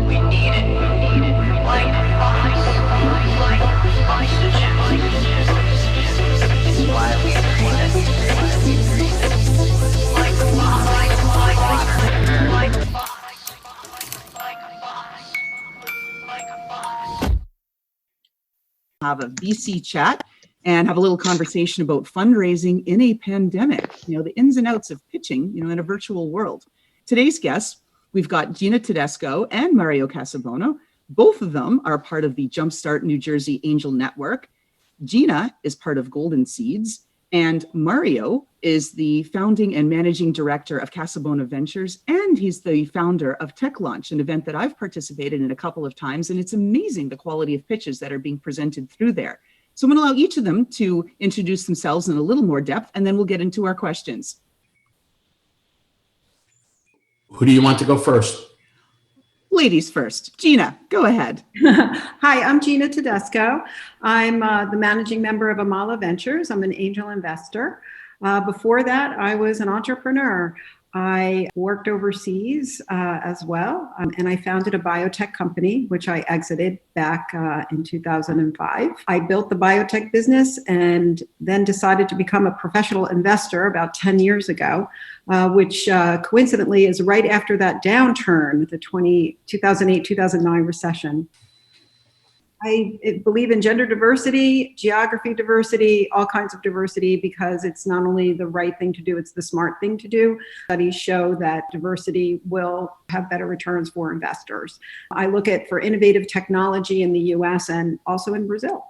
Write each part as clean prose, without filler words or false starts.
We need it. Like oxygen. It's why we breathe it. Like water. Like a fox. Have a VC chat and have a little conversation about fundraising in a pandemic, the ins and outs of pitching, in a virtual world. Today's guests, we've got Gina Tedesco and Mario Casabona. Both of them are part of the JumpStart New Jersey Angel Network. Gina is part of Golden Seeds, and Mario is the founding and managing director of Casabona Ventures, and he's the founder of Tech Launch, an event that I've participated in a couple of times, and it's amazing the quality of pitches that are being presented through there. So I'm going to allow each of them to introduce themselves in a little more depth, and then we'll get into our questions. Who do you want to go first? Ladies first. Gina, go ahead. Hi, I'm Gina Tedesco. I'm the managing member of Casabona Ventures. I'm an angel investor. Before that, I was an entrepreneur. I worked overseas as well, and I founded a biotech company, which I exited back in 2005. I built the biotech business and then decided to become a professional investor about 10 years ago, which coincidentally is right after that downturn, the 2008-2009 recession. I believe in gender diversity, geography diversity, all kinds of diversity, because it's not only the right thing to do, it's the smart thing to do. Studies show that diversity will have better returns for investors. I look at for innovative technology in the US and also in Brazil.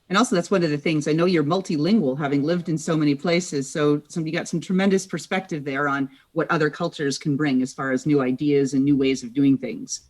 And also that's one of the things, I know you're multilingual, having lived in so many places. So you got some tremendous perspective there on what other cultures can bring as far as new ideas and new ways of doing things.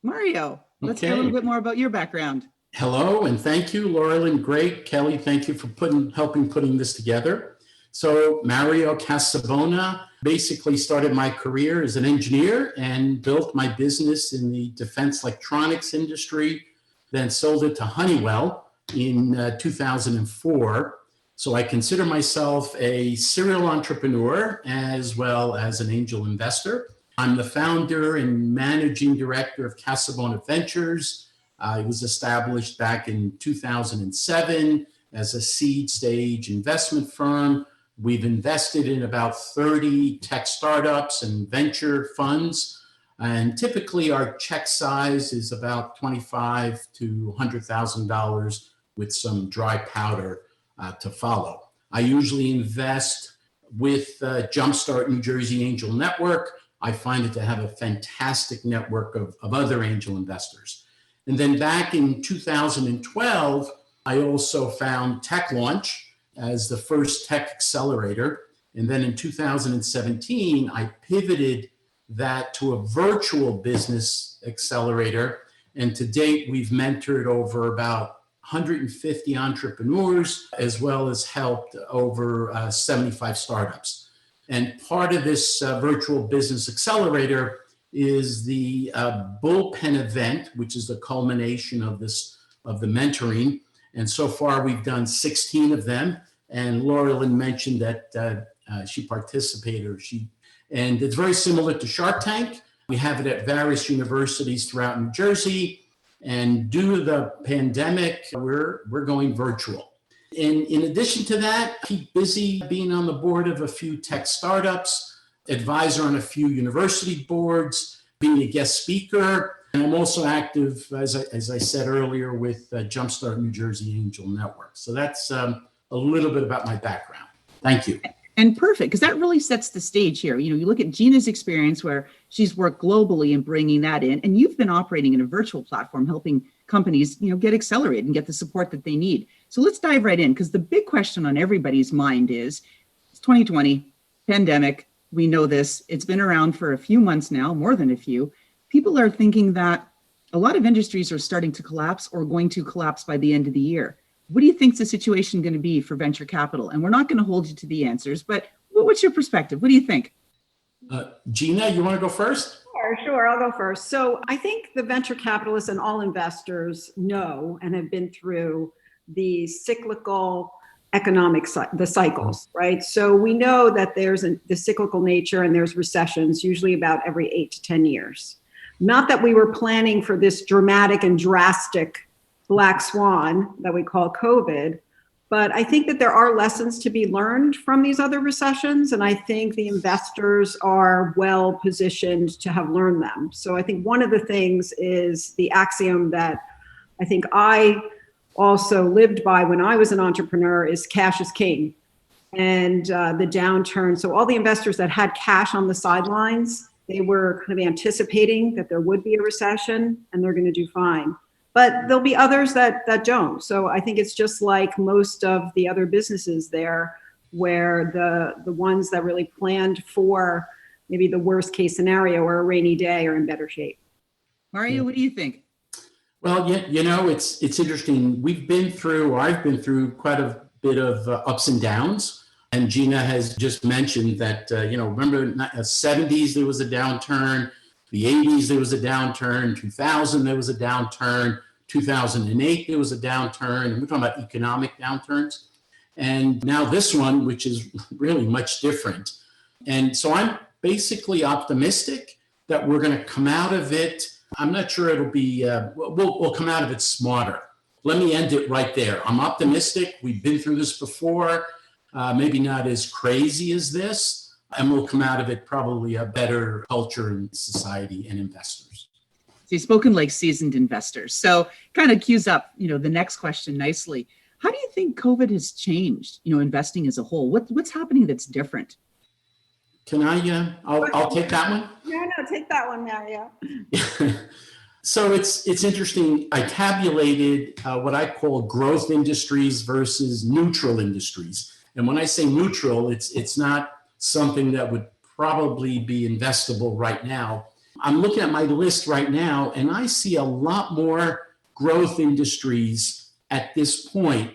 Mario. Let's hear a little bit more about your background. Hello, and thank you, Loralyn. Great. Kelly, thank you for helping putting this together. So Mario Casabona basically started my career as an engineer and built my business in the defense electronics industry, then sold it to Honeywell in 2004. So I consider myself a serial entrepreneur as well as an angel investor. I'm the founder and managing director of Casabona Ventures. It was established back in 2007 as a seed stage investment firm. We've invested in about 30 tech startups and venture funds. And typically our check size is about $25,000 to $100,000 with some dry powder to follow. I usually invest with JumpStart New Jersey Angel Network. I find it to have a fantastic network of other angel investors. And then back in 2012, I also found Tech Launch as the first tech accelerator. And then in 2017, I pivoted that to a virtual business accelerator. And to date, we've mentored over about 150 entrepreneurs, as well as helped over 75 startups. And part of this virtual business accelerator is the bullpen event, which is the culmination of the mentoring. And so far we've done 16 of them. And Loralyn mentioned that she participated, and it's very similar to Shark Tank. We have it at various universities throughout New Jersey. And due to the pandemic, we're going virtual. And in addition to that, keep busy being on the board of a few tech startups, advisor on a few university boards, being a guest speaker. And I'm also active, as I said earlier, with JumpStart New Jersey Angel Network. So that's a little bit about my background. Thank you. And perfect, because that really sets the stage here. You look at Gina's experience where she's worked globally and bringing that in, and you've been operating in a virtual platform, helping companies, get accelerated and get the support that they need. So let's dive right in, because the big question on everybody's mind is, it's 2020, pandemic, we know this, it's been around for a few months now, more than a few. People are thinking that a lot of industries are starting to collapse or going to collapse by the end of the year. What do you think the situation going to be for venture capital? And we're not going to hold you to the answers, but what's your perspective? What do you think? Gina, you want to go first? Sure, I'll go first. So I think the venture capitalists and all investors know and have been through the cyclical economic the cycles, right? So we know that there's the cyclical nature and there's recessions usually about every 8 to 10 years. Not that we were planning for this dramatic and drastic black swan that we call COVID, but I think that there are lessons to be learned from these other recessions. And I think the investors are well positioned to have learned them. So I think one of the things is the axiom that I think I also lived by when I was an entrepreneur is cash is king. And the downturn, so all the investors that had cash on the sidelines, they were kind of anticipating that there would be a recession and they're going to do fine. But there'll be others that don't. So I think it's just like most of the other businesses there, where the ones that really planned for maybe the worst case scenario or a rainy day are in better shape. Mario, what do you think? Well, yeah, it's interesting. I've been through quite a bit of ups and downs. And Gina has just mentioned that, remember in the 70s, there was a downturn, the 80s, there was a downturn, 2000, there was a downturn, 2008, there was a downturn, and we're talking about economic downturns. And now this one, which is really much different. And so I'm basically optimistic that we're going to come out of it. I'm not sure it'll be, we'll come out of it smarter. Let me end it right there. I'm optimistic. We've been through this before, maybe not as crazy as this, and we'll come out of it probably a better culture in society and investors. So you've spoken like seasoned investors. So kind of cues up, the next question nicely. How do you think COVID has changed, investing as a whole? What's happening that's different? Can I, I'll take that one. No, take that one, Mario. So it's interesting. I tabulated what I call growth industries versus neutral industries. And when I say neutral, it's not something that would probably be investable right now. I'm looking at my list right now, and I see a lot more growth industries at this point.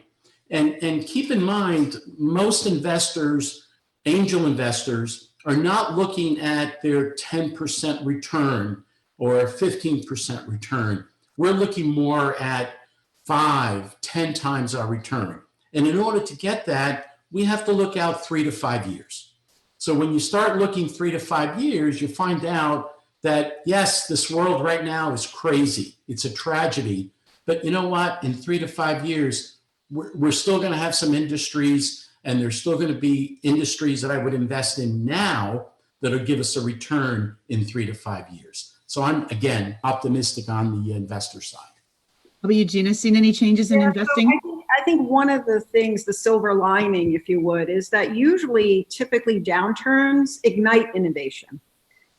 And keep in mind, most investors, angel investors, are not looking at their 10% return or 15% return. We're looking more at 5, 10 times our return. And in order to get that, we have to look out 3 to 5 years. So when you start looking 3 to 5 years, you find out that, yes, this world right now is crazy. It's a tragedy. But you know what? In 3 to 5 years, we're still going to have some industries, and there's still going to be industries that I would invest in now that'll give us a return in 3 to 5 years. So I'm, again, optimistic on the investor side. How about you, Gina? Seen any changes in investing? So I think one of the things, the silver lining, if you would, is that typically downturns ignite innovation.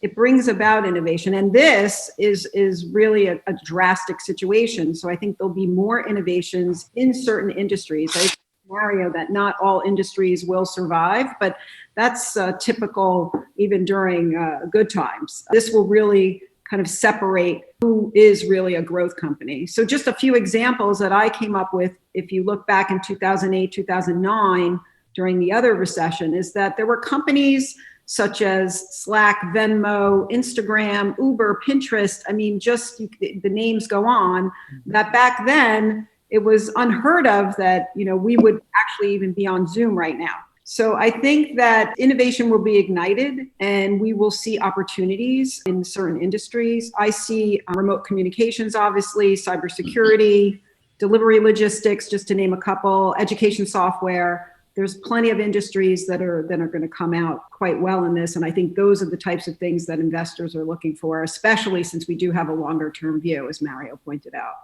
It brings about innovation. And this is really a drastic situation. So I think there'll be more innovations in certain industries. I think, Mario, that not all industries will survive, but that's typical even during good times. This will really kind of separate who is really a growth company. So just a few examples that I came up with, if you look back in 2008, 2009, during the other recession, is that there were companies such as Slack, Venmo, Instagram, Uber, Pinterest. I mean, just the names go on, that back then it was unheard of that, we would actually even be on Zoom right now. So I think that innovation will be ignited and we will see opportunities in certain industries. I see remote communications, obviously, cybersecurity, delivery logistics, just to name a couple, education software. There's plenty of industries that are going to come out quite well in this. And I think those are the types of things that investors are looking for, especially since we do have a longer term view, as Mario pointed out.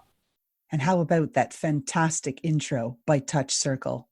And how about that fantastic intro by Touch Circle?